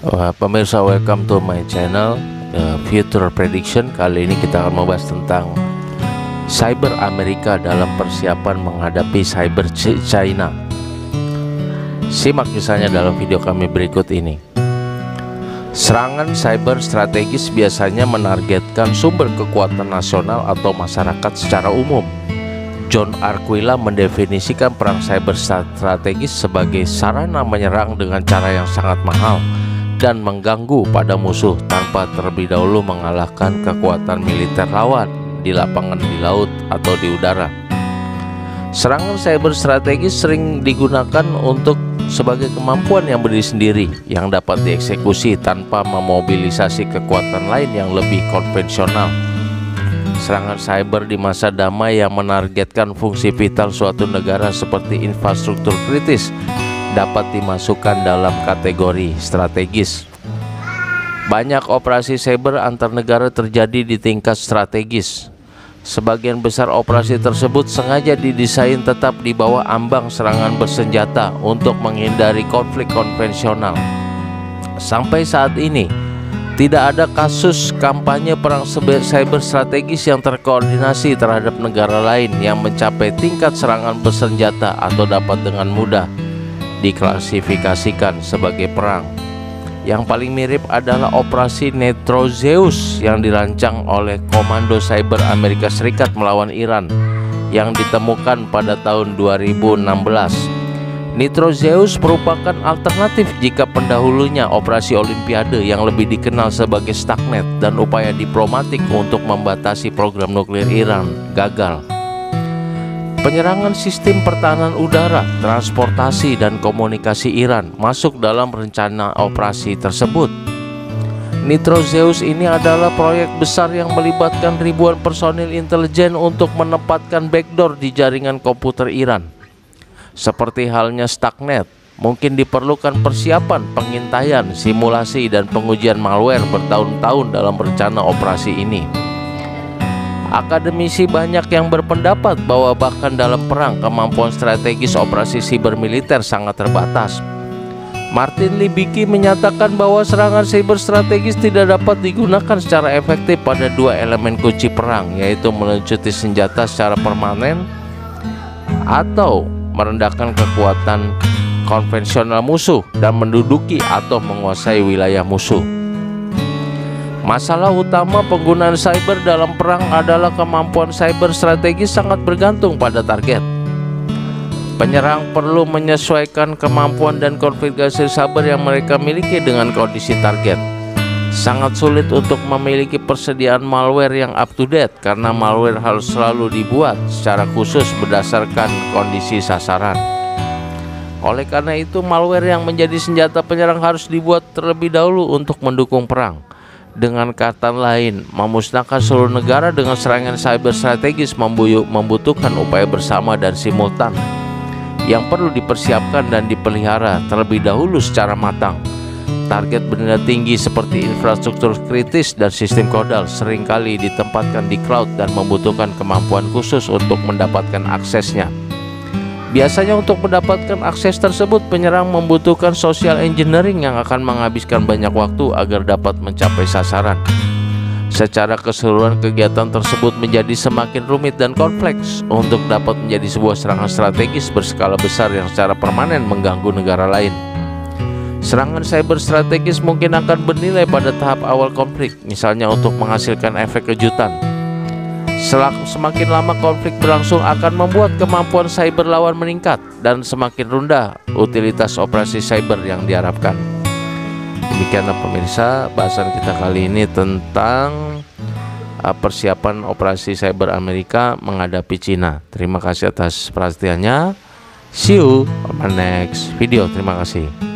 Pemirsa, welcome to my channel Future Prediction. Kali ini kita akan membahas tentang cyber Amerika dalam persiapan menghadapi cyber China. Simak kisahnya dalam video kami berikut ini. Serangan cyber strategis biasanya menargetkan sumber kekuatan nasional atau masyarakat secara umum. John Arquilla mendefinisikan perang cyber strategis sebagai sarana menyerang dengan cara yang sangat mahal dan mengganggu pada musuh tanpa terlebih dahulu mengalahkan kekuatan militer lawan di lapangan, di laut, atau di udara. Serangan cyber strategis sering digunakan untuk sebagai kemampuan yang berdiri sendiri yang dapat dieksekusi tanpa memobilisasi kekuatan lain yang lebih konvensional. Serangan cyber di masa damai yang menargetkan fungsi vital suatu negara seperti infrastruktur kritis dapat dimasukkan dalam kategori strategis. Banyak operasi cyber antar negara terjadi di tingkat strategis. Sebagian besar operasi tersebut sengaja didesain tetap di bawah ambang serangan bersenjata untuk menghindari konflik konvensional. Sampai saat ini, tidak ada kasus kampanye perang cyber strategis yang terkoordinasi terhadap negara lain yang mencapai tingkat serangan bersenjata atau dapat dengan mudah diklasifikasikan sebagai perang. Yang paling mirip adalah operasi Nitrozeus yang dirancang oleh Komando Cyber Amerika Serikat melawan Iran yang ditemukan pada tahun 2016. Nitrozeus merupakan alternatif jika pendahulunya operasi Olimpiade yang lebih dikenal sebagai Stuxnet dan upaya diplomatik untuk membatasi program nuklir Iran gagal. Penyerangan sistem pertahanan udara, transportasi, dan komunikasi Iran masuk dalam rencana operasi tersebut. Nitrozeus ini adalah proyek besar yang melibatkan ribuan personil intelijen untuk menempatkan backdoor di jaringan komputer Iran. Seperti halnya Stuxnet, mungkin diperlukan persiapan, pengintaian, simulasi, dan pengujian malware bertahun-tahun dalam rencana operasi ini. Akademisi banyak yang berpendapat bahwa bahkan dalam perang, kemampuan strategis operasi siber militer sangat terbatas. Martin Libicki menyatakan bahwa serangan siber strategis tidak dapat digunakan secara efektif pada dua elemen kunci perang, yaitu melucuti senjata secara permanen atau merendahkan kekuatan konvensional musuh dan menduduki atau menguasai wilayah musuh. Masalah utama penggunaan cyber dalam perang adalah kemampuan cyber strategis sangat bergantung pada target. Penyerang perlu menyesuaikan kemampuan dan konfigurasi cyber yang mereka miliki dengan kondisi target. Sangat sulit untuk memiliki persediaan malware yang up to date karena malware harus selalu dibuat secara khusus berdasarkan kondisi sasaran. Oleh karena itu, malware yang menjadi senjata penyerang harus dibuat terlebih dahulu untuk mendukung perang. Dengan kata lain, memusnahkan seluruh negara dengan serangan cyber strategis membutuhkan upaya bersama dan simultan yang perlu dipersiapkan dan dipelihara terlebih dahulu secara matang. Target bernilai tinggi seperti infrastruktur kritis dan sistem kodal seringkali ditempatkan di cloud dan membutuhkan kemampuan khusus untuk mendapatkan aksesnya. Biasanya untuk mendapatkan akses tersebut, penyerang membutuhkan social engineering yang akan menghabiskan banyak waktu agar dapat mencapai sasaran. Secara keseluruhan, kegiatan tersebut menjadi semakin rumit dan kompleks untuk dapat menjadi sebuah serangan strategis berskala besar yang secara permanen mengganggu negara lain. Serangan cyber strategis mungkin akan bernilai pada tahap awal konflik, misalnya untuk menghasilkan efek kejutan. Semakin lama konflik berlangsung akan membuat kemampuan cyber lawan meningkat dan semakin rendah utilitas operasi cyber yang diharapkan. Demikianlah pemirsa, bahasan kita kali ini tentang persiapan operasi cyber Amerika menghadapi Cina. Terima kasih atas perhatiannya. See you on my next video. Terima kasih.